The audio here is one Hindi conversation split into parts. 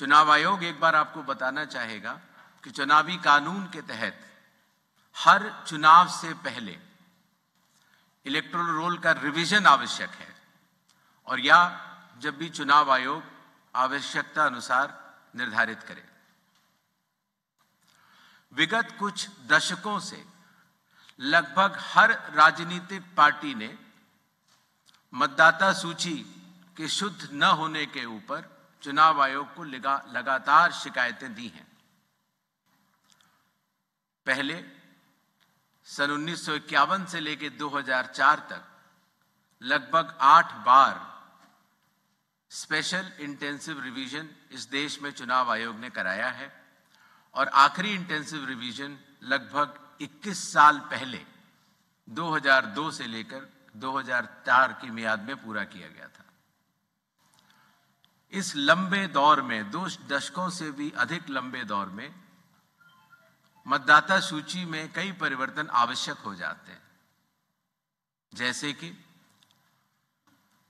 चुनाव आयोग एक बार आपको बताना चाहेगा कि चुनावी कानून के तहत हर चुनाव से पहले इलेक्टोरल रोल का रिवीजन आवश्यक है, और या जब भी चुनाव आयोग आवश्यकता अनुसार निर्धारित करे। विगत कुछ दशकों से लगभग हर राजनीतिक पार्टी ने मतदाता सूची के शुद्ध न होने के ऊपर चुनाव आयोग को लगातार शिकायतें दी हैं। पहले सन 1951 से लेकर 2004 तक लगभग 8 बार स्पेशल इंटेंसिव रिवीजन इस देश में चुनाव आयोग ने कराया है, और आखिरी इंटेंसिव रिवीजन लगभग 21 साल पहले 2002 से लेकर 2004 की मियाद में पूरा किया गया था। इस लंबे दौर में, 2 दशकों से भी अधिक लंबे दौर में, मतदाता सूची में कई परिवर्तन आवश्यक हो जाते हैं, जैसे कि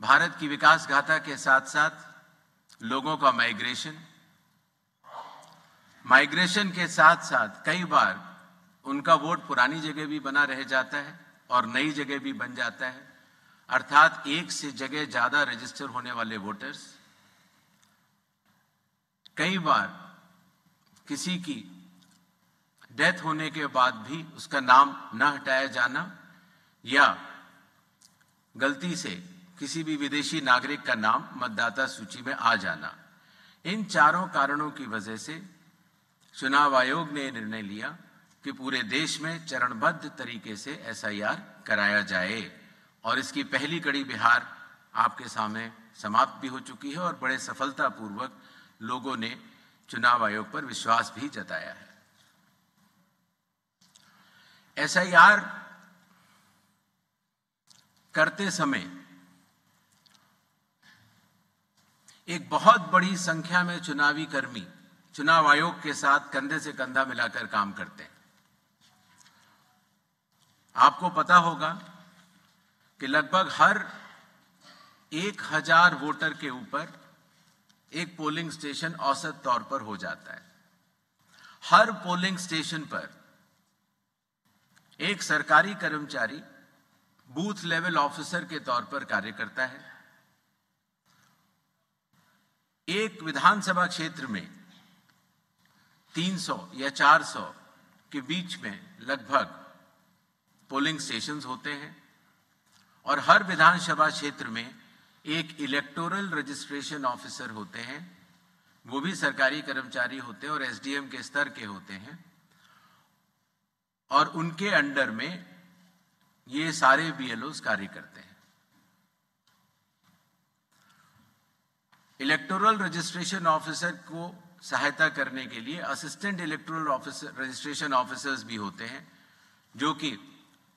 भारत की विकास गाथा के साथ साथ लोगों का माइग्रेशन के साथ साथ कई बार उनका वोट पुरानी जगह भी बना रह जाता है और नई जगह भी बन जाता है, अर्थात एक से जगह ज्यादा रजिस्टर होने वाले वोटर्स, कई बार किसी की डेथ होने के बाद भी उसका नाम न हटाया जाना, या गलती से किसी भी विदेशी नागरिक का नाम मतदाता सूची में आ जाना। इन चारों कारणों की वजह से चुनाव आयोग ने निर्णय लिया कि पूरे देश में चरणबद्ध तरीके से SIR कराया जाए, और इसकी पहली कड़ी बिहार आपके सामने समाप्त भी हो चुकी है, और बड़े सफलतापूर्वक लोगों ने चुनाव आयोग पर विश्वास भी जताया है। SIR करते समय एक बहुत बड़ी संख्या में चुनावी कर्मी चुनाव आयोग के साथ कंधे से कंधा मिलाकर काम करते हैं। आपको पता होगा कि लगभग हर 1000 वोटर के ऊपर एक पोलिंग स्टेशन औसत तौर पर हो जाता है। हर पोलिंग स्टेशन पर एक सरकारी कर्मचारी बूथ लेवल ऑफिसर के तौर पर कार्य करता है। एक विधानसभा क्षेत्र में 300 या 400 के बीच में लगभग पोलिंग स्टेशंस होते हैं, और हर विधानसभा क्षेत्र में एक इलेक्टोरल रजिस्ट्रेशन ऑफिसर होते हैं। वो भी सरकारी कर्मचारी होते हैं और SDM के स्तर के होते हैं, और उनके अंडर में ये सारे BLOs कार्य करते हैं। इलेक्टोरल रजिस्ट्रेशन ऑफिसर को सहायता करने के लिए असिस्टेंट इलेक्टोरल रजिस्ट्रेशन ऑफिसर्स भी होते हैं, जो कि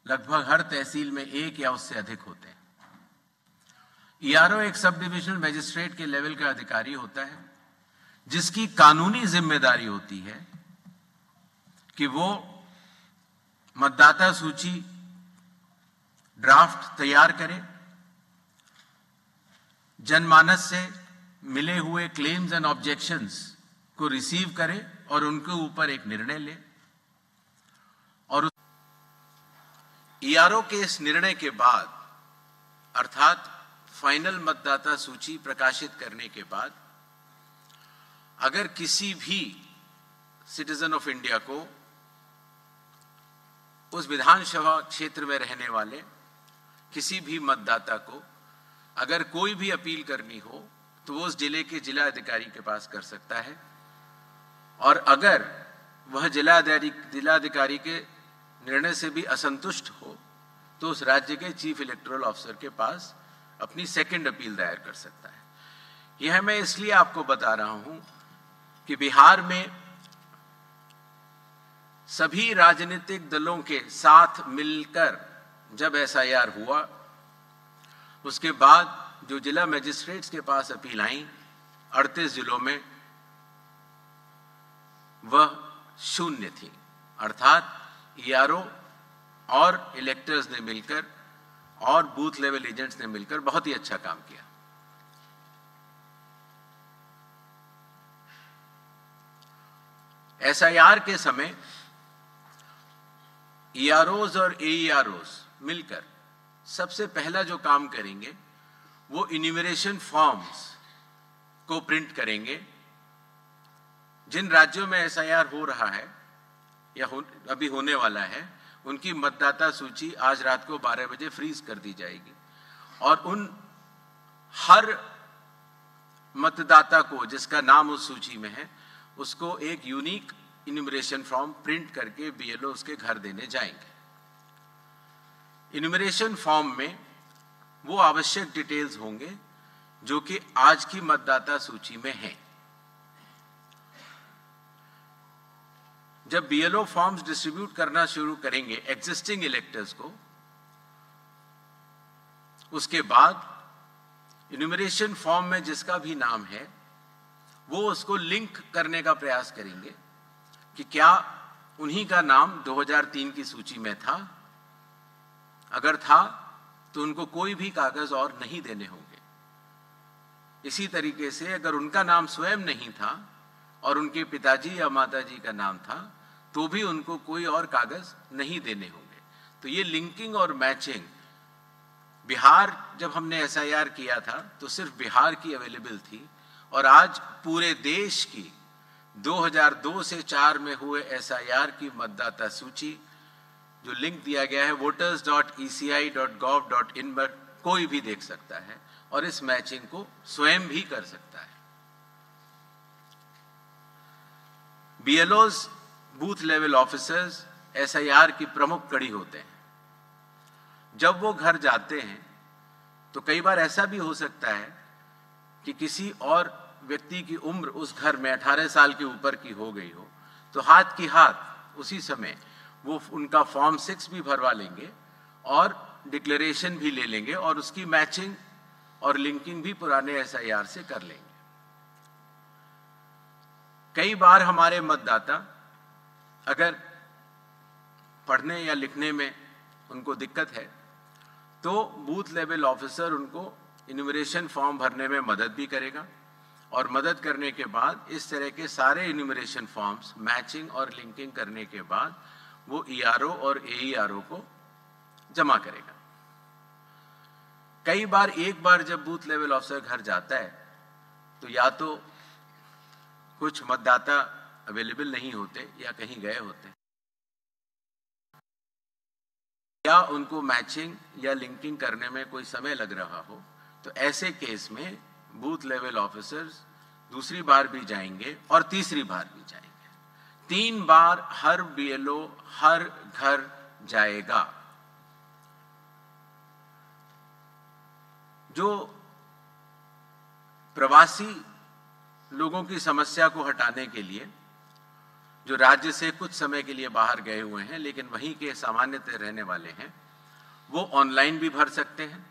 लगभग हर तहसील में एक या उससे अधिक होते हैं। ERO एक सब डिविजनल मजिस्ट्रेट के लेवल का अधिकारी होता है, जिसकी कानूनी जिम्मेदारी होती है कि वो मतदाता सूची ड्राफ्ट तैयार करे, जनमानस से मिले हुए क्लेम्स एंड ऑब्जेक्शंस को रिसीव करे और उनके ऊपर एक निर्णय ले, और ERO के इस निर्णय के बाद, अर्थात फाइनल मतदाता सूची प्रकाशित करने के बाद, अगर किसी भी सिटीजन ऑफ इंडिया को, उस विधानसभा क्षेत्र में रहने वाले किसी भी मतदाता को अगर कोई भी अपील करनी हो तो वो उस जिले के जिला अधिकारी के पास कर सकता है, और अगर वह जिलाधिकारी के निर्णय से भी असंतुष्ट हो तो उस राज्य के चीफ इलेक्टोरल ऑफिसर के पास अपनी सेकंड अपील दायर कर सकता है। यह मैं इसलिए आपको बता रहा हूं कि बिहार में सभी राजनीतिक दलों के साथ मिलकर जब SIR हुआ, उसके बाद जो जिला मजिस्ट्रेट्स के पास अपील आई 38 जिलों में, वह 0 थी। अर्थात ERO और इलेक्टर्स ने मिलकर और बूथ लेवल एजेंट्स ने मिलकर बहुत ही अच्छा काम किया। एसआईआर के समय ईआरओज और एईआरओज मिलकर सबसे पहला जो काम करेंगे वो इन्यूमरेशन फॉर्म्स को प्रिंट करेंगे। जिन राज्यों में एसआईआर हो रहा है या अभी होने वाला है, उनकी मतदाता सूची आज रात को 12 बजे फ्रीज कर दी जाएगी और उन हर मतदाता को जिसका नाम उस सूची में है उसको एक यूनिक इन्यूमरेशन फॉर्म प्रिंट करके बीएलओ उसके घर देने जाएंगे। इन्यूमरेशन फॉर्म में वो आवश्यक डिटेल्स होंगे जो कि आज की मतदाता सूची में हैं। जब बीएलओ फॉर्म्स डिस्ट्रीब्यूट करना शुरू करेंगे एग्जिस्टिंग इलेक्टर्स को, उसके बाद इन्यूमरेशन फॉर्म में जिसका भी नाम है वो उसको लिंक करने का प्रयास करेंगे कि क्या उन्हीं का नाम 2003 की सूची में था। अगर था तो उनको कोई भी कागज और नहीं देने होंगे। इसी तरीके से अगर उनका नाम स्वयं नहीं था और उनके पिताजी या माताजी का नाम था तो भी उनको कोई और कागज नहीं देने होंगे। तो ये लिंकिंग और मैचिंग, बिहार जब हमने एसआईआर किया था तो सिर्फ बिहार की अवेलेबल थी और आज पूरे देश की 2002 से 4 में हुए एसआईआर की मतदाता सूची जो लिंक दिया गया है voters.eci.gov.in पर कोई भी देख सकता है और इस मैचिंग को स्वयं भी कर सकता है। बीएलओज बूथ लेवल ऑफिसर्स एसआईआर की प्रमुख कड़ी होते हैं। जब वो घर जाते हैं तो कई बार ऐसा भी हो सकता है कि किसी और व्यक्ति की उम्र उस घर में 18 साल के ऊपर की हो गई हो, तो हाथ की हाथ उसी समय वो उनका फॉर्म 6 भी भरवा लेंगे और डिक्लेरेशन भी ले लेंगे और उसकी मैचिंग और लिंकिंग भी पुराने एसआईआर से कर लेंगे। कई बार हमारे मतदाता अगर पढ़ने या लिखने में उनको दिक्कत है तो बूथ लेवल ऑफिसर उनको इन्यूमरेशन फॉर्म भरने में मदद भी करेगा और मदद करने के बाद इस तरह के सारे इन्यूमरेशन फॉर्म्स मैचिंग और लिंकिंग करने के बाद वो ईआरओ और एईआरओ को जमा करेगा। कई बार एक बार जब बूथ लेवल ऑफिसर घर जाता है तो या तो कुछ मतदाता अवेलेबल नहीं होते या कहीं गए होते या उनको मैचिंग या लिंकिंग करने में कोई समय लग रहा हो, तो ऐसे केस में बूथ लेवल ऑफिसर्स दूसरी बार भी जाएंगे और तीसरी बार भी जाएंगे। 3 बार हर बीएलओ हर घर जाएगा। जो प्रवासी लोगों की समस्या को हटाने के लिए जो राज्य से कुछ समय के लिए बाहर गए हुए हैं लेकिन वहीं के सामान्यतः रहने वाले हैं, वो ऑनलाइन भी भर सकते हैं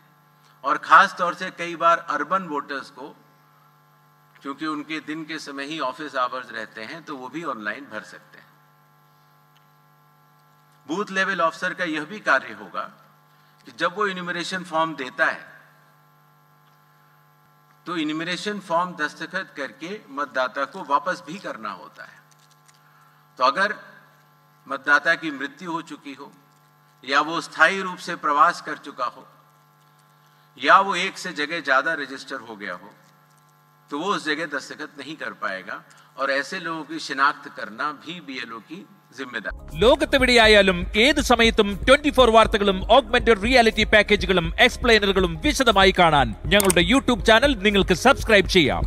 और खास तौर से कई बार अर्बन वोटर्स को, क्योंकि उनके दिन के समय ही ऑफिस आवर्स रहते हैं, तो वो भी ऑनलाइन भर सकते हैं। बूथ लेवल ऑफिसर का यह भी कार्य होगा कि जब वो इन्यूमरेशन फॉर्म देता है तो इन्यूमरेशन फॉर्म दस्तखत करके मतदाता को वापस भी करना होता है। तो अगर मतदाता की मृत्यु हो चुकी हो या वो स्थायी रूप से प्रवास कर चुका हो या वो एक से जगह ज्यादा रजिस्टर हो गया हो तो वो उस जगह दस्तखत नहीं कर पाएगा और ऐसे लोगों की शिनाख्त करना भी बीएलओ की जिम्मेदारी। ലോകത്തെവിടെയായാലും ഏത് സമയത്തും 24 വാർത്തകളും ഓഗ്മെന്റഡ് റിയാലിറ്റി പാക്കേജുകളും എക്സ്പ്ലെയിനറുകളും വിശദമായി കാണാൻ ഞങ്ങളുടെ യൂട്യൂബ് ചാനൽ നിങ്ങൾക്ക് സബ്സ്ക്രൈബ് ചെയ്യാം.